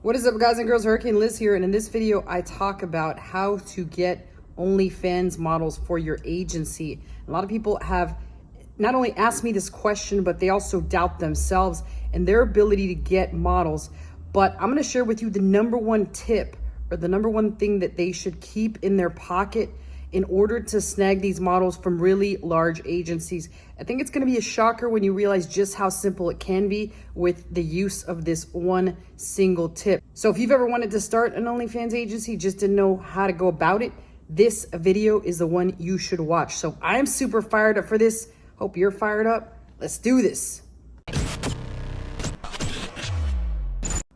What is up, guys and girls? Hurricane Liz here, and in this video I talk about how to get OnlyFans models for your agency. A lot of people have not only asked me this question, but they also doubt themselves and their ability to get models. But I'm going to share with you the number one tip, or the number one thing that they should keep in their pocket in order to snag these models from really large agencies. I think it's gonna be a shocker when you realize just how simple it can be with the use of this one single tip. So if you've ever wanted to start an OnlyFans agency, just didn't know how to go about it, this video is the one you should watch. So I am super fired up for this. Hope you're fired up. Let's do this.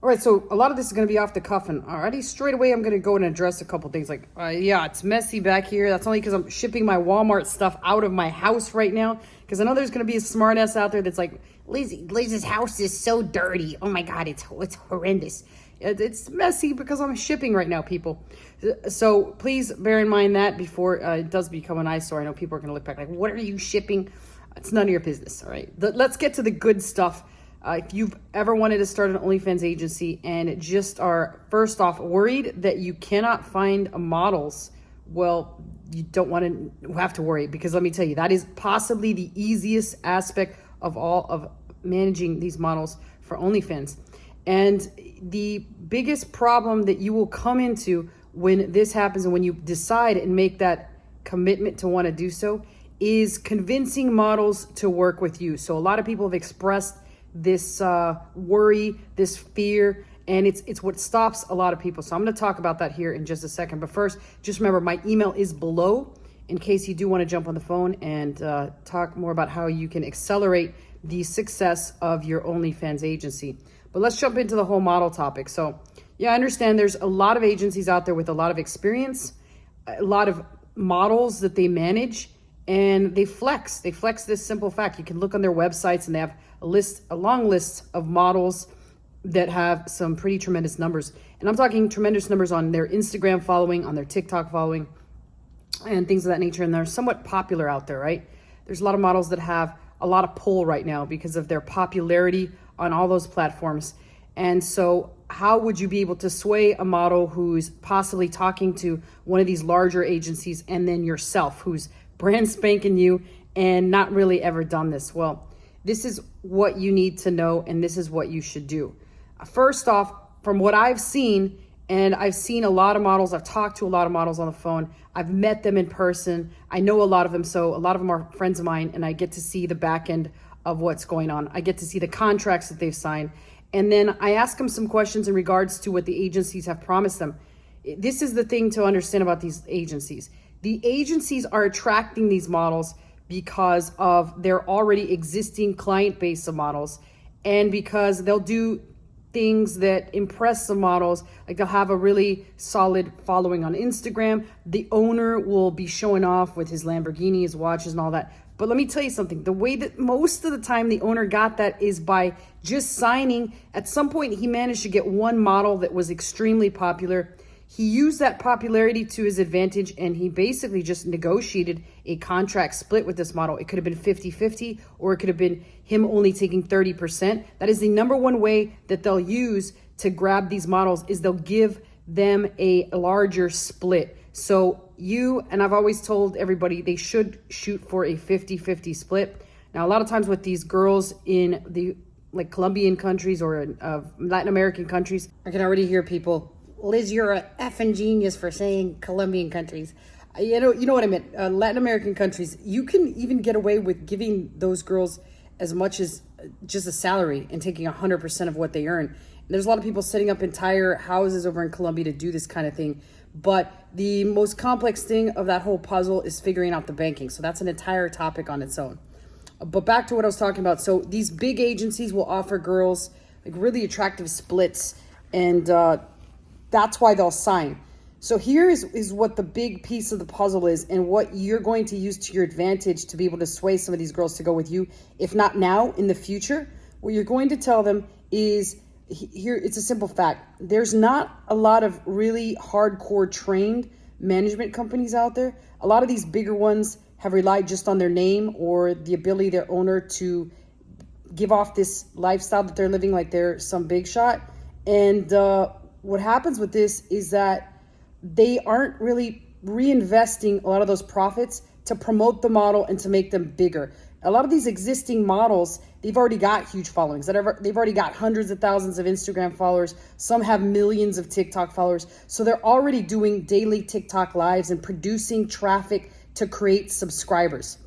All right, so a lot of this is going to be off the cuff, and already straight away I'm going to go and address a couple things like, yeah, it's messy back here. That's only because I'm shipping my Walmart stuff out of my house right now, because I know there's going to be a smartass out there that's like, Liz's house is so dirty. Oh my God, it's horrendous. It's messy because I'm shipping right now, people. So please bear in mind that before it does become an eyesore. I know people are going to look back like, what are you shipping? It's none of your business, all right? Let's get to the good stuff. If you've ever wanted to start an OnlyFans agency and just are, first off, worried that you cannot find models, well, you don't want to have to worry, because let me tell you, that is possibly the easiest aspect of all of managing these models for OnlyFans. And the biggest problem that you will come into when this happens and when you decide and make that commitment to want to do so is convincing models to work with you. So a lot of people have expressed this worry, this fear, and it's what stops a lot of people. So I'm going to talk about that here in just a second. But first, just remember, my email is below in case you do want to jump on the phone and talk more about how you can accelerate the success of your OnlyFans agency. But let's jump into the whole model topic. So yeah, I understand there's a lot of agencies out there with a lot of experience, a lot of models that they manage, and they flex this simple fact. You can look on their websites and they have a long list of models that have some pretty tremendous numbers. And I'm talking tremendous numbers on their Instagram following, on their TikTok following, and things of that nature. And they're somewhat popular out there, right? There's a lot of models that have a lot of pull right now because of their popularity on all those platforms. And so how would you be able to sway a model who's possibly talking to one of these larger agencies and then yourself, who's brand spanking new and not really ever done this? Well, this is what you need to know, and this is what you should do. First off, from what I've seen, and I've seen a lot of models, I've talked to a lot of models on the phone, I've met them in person, I know a lot of them, so a lot of them are friends of mine, and I get to see the back end of what's going on. I get to see the contracts that they've signed, and then I ask them some questions in regards to what the agencies have promised them. This is the thing to understand about these agencies. The agencies are attracting these models because of their already existing client base of models, and because they'll do things that impress the models. Like, they'll have a really solid following on Instagram. The owner will be showing off with his Lamborghini, his watches and all that. But let me tell you something, the way that most of the time the owner got that is by just signing. At some point he managed to get one model that was extremely popular. He used that popularity to his advantage, and he basically just negotiated a contract split with this model. It could have been 50-50, or it could have been him only taking 30%. That is the number one way that they'll use to grab these models, is they'll give them a larger split. So and I've always told everybody they should shoot for a 50-50 split. Now, a lot of times with these girls in the Colombian countries or Latin American countries, I can already hear people, Liz, you're a effing genius for saying Colombian countries. You know what I meant. Latin American countries, you can even get away with giving those girls as much as just a salary and taking 100% of what they earn. And there's a lot of people setting up entire houses over in Colombia to do this kind of thing. But the most complex thing of that whole puzzle is figuring out the banking. So that's an entire topic on its own. But back to what I was talking about. So these big agencies will offer girls really attractive splits, and that's why they'll sign. So here is what the big piece of the puzzle is, and what you're going to use to your advantage to be able to sway some of these girls to go with you, if not now, in the future. What you're going to tell them is, here, it's a simple fact. There's not a lot of really hardcore trained management companies out there. A lot of these bigger ones have relied just on their name or the ability of their owner to give off this lifestyle that they're living like they're some big shot. And what happens with this is that they aren't really reinvesting a lot of those profits to promote the model and to make them bigger. A lot of these existing models, they've already got huge followings. They've already got hundreds of thousands of Instagram followers. Some have millions of TikTok followers. So they're already doing daily TikTok lives and producing traffic to create subscribers.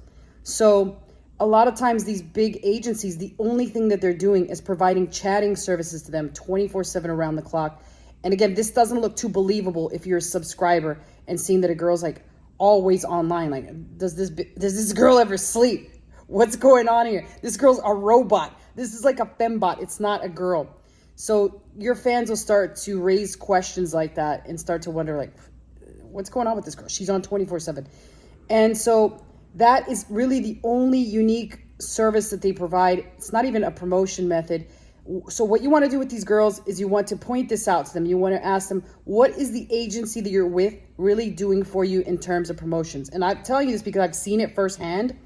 So a lot of times these big agencies, the only thing that they're doing is providing chatting services to them 24/7 around the clock. And again, this doesn't look too believable if you're a subscriber and seeing that a girl's like always online. Like, does this girl ever sleep? What's going on here? This girl's a robot. This is like a fembot. It's not a girl. So your fans will start to raise questions like that and start to wonder, like, what's going on with this girl? She's on 24/7. And so that is really the only unique service that they provide. It's not even a promotion method. So what you want to do with these girls is you want to point this out to them. You want to ask them, what is the agency that you're with really doing for you in terms of promotions? And I'm telling you this because I've seen it firsthand.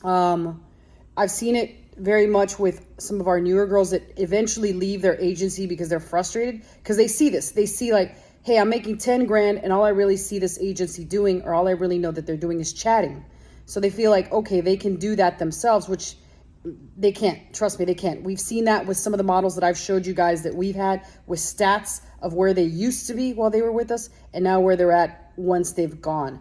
I've seen it very much with some of our newer girls that eventually leave their agency because they're frustrated because they see this. They see like, hey, I'm making 10 grand and all I really see this agency doing, or all I really know that they're doing, is chatting. So they feel like, okay, they can do that themselves, which they can't. Trust me, they can't. We've seen that with some of the models that I've showed you guys that we've had with stats of where they used to be while they were with us and now where they're at once they've gone.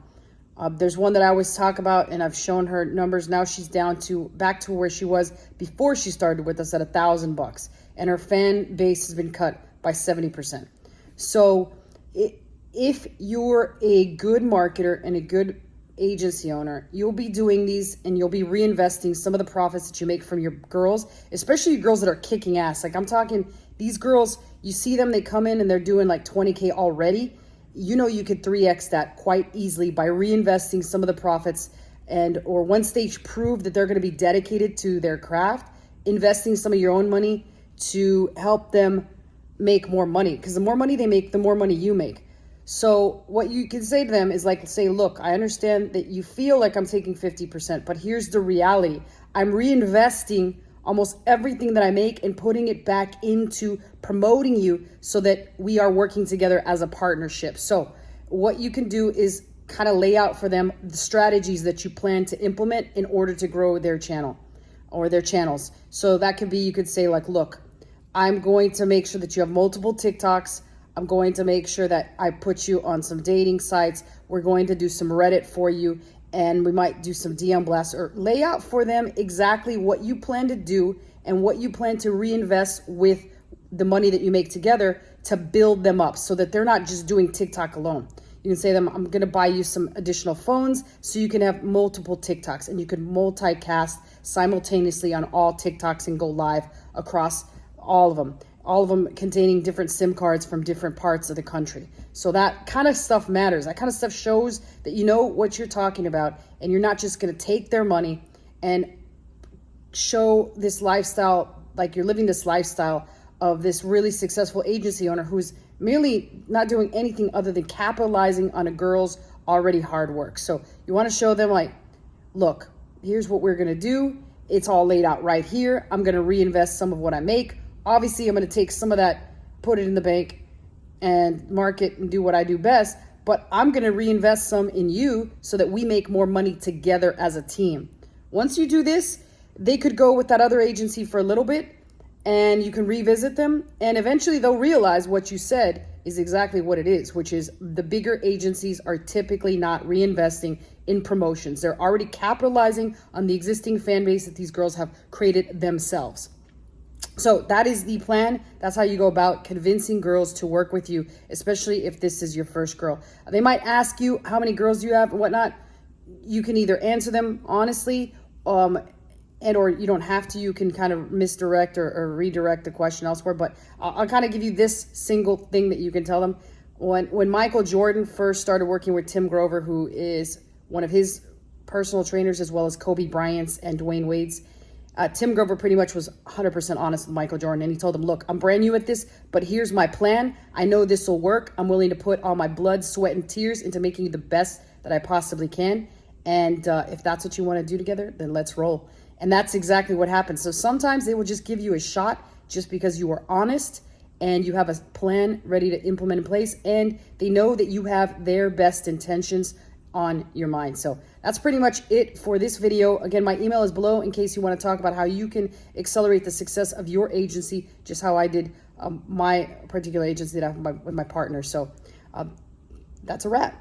There's one that I always talk about, and I've shown her numbers. Now she's down to back to where she was before she started with us at $1,000, and her fan base has been cut by 70%. So if you're a good marketer and a good agency owner, you'll be doing these and you'll be reinvesting some of the profits that you make from your girls, especially girls that are kicking ass. Like I'm talking these girls, you see them, they come in and they're doing like 20K already. You know, you could 3x that quite easily by reinvesting some of the profits, or once they prove that they're going to be dedicated to their craft, investing some of your own money to help them make more money, because the more money they make, the more money you make. So what you can say to them is like, say, look, I understand that you feel like I'm taking 50%, but here's the reality. I'm reinvesting almost everything that I make and putting it back into promoting you so that we are working together as a partnership. So what you can do is kind of lay out for them the strategies that you plan to implement in order to grow their channel or their channels. So that could be, you could say like, look, I'm going to make sure that you have multiple TikToks. I'm going to make sure that I put you on some dating sites. We're going to do some Reddit for you, and we might do some DM blasts, or lay out for them exactly what you plan to do and what you plan to reinvest with the money that you make together to build them up so that they're not just doing TikTok alone. You can say to them, I'm going to buy you some additional phones so you can have multiple TikToks and you can multicast simultaneously on all TikToks and go live across all of them containing different SIM cards from different parts of the country. So that kind of stuff matters. That kind of stuff shows that you know what you're talking about, and you're not just going to take their money and show this lifestyle, like you're living this lifestyle of this really successful agency owner who's merely not doing anything other than capitalizing on a girl's already hard work. So you want to show them like, look, here's what we're going to do. It's all laid out right here. I'm going to reinvest some of what I make. Obviously, I'm going to take some of that, put it in the bank, and market and do what I do best. But I'm going to reinvest some in you so that we make more money together as a team. Once you do this, they could go with that other agency for a little bit, and you can revisit them. And eventually, they'll realize what you said is exactly what it is, which is the bigger agencies are typically not reinvesting in promotions. They're already capitalizing on the existing fan base that these girls have created themselves. So that is the plan. That's how you go about convincing girls to work with you, especially if this is your first girl. They might ask you how many girls do you have and whatnot. You can either answer them honestly, and or you don't have to. You can kind of misdirect or redirect the question elsewhere. But I'll kind of give you this single thing that you can tell them. When Michael Jordan first started working with Tim Grover, who is one of his personal trainers, as well as Kobe Bryant's and Dwayne Wade's, Tim Grover pretty much was 100% honest with Michael Jordan. And he told him, look, I'm brand new at this, but here's my plan. I know this will work. I'm willing to put all my blood, sweat, and tears into making you the best that I possibly can. And if that's what you want to do together, then let's roll. And that's exactly what happens. So sometimes they will just give you a shot just because you are honest and you have a plan ready to implement in place, and they know that you have their best intentions on your mind. So that's pretty much it for this video. Again, my email is below in case you want to talk about how you can accelerate the success of your agency, just how I did my particular agency that I have with my partner. So that's a wrap.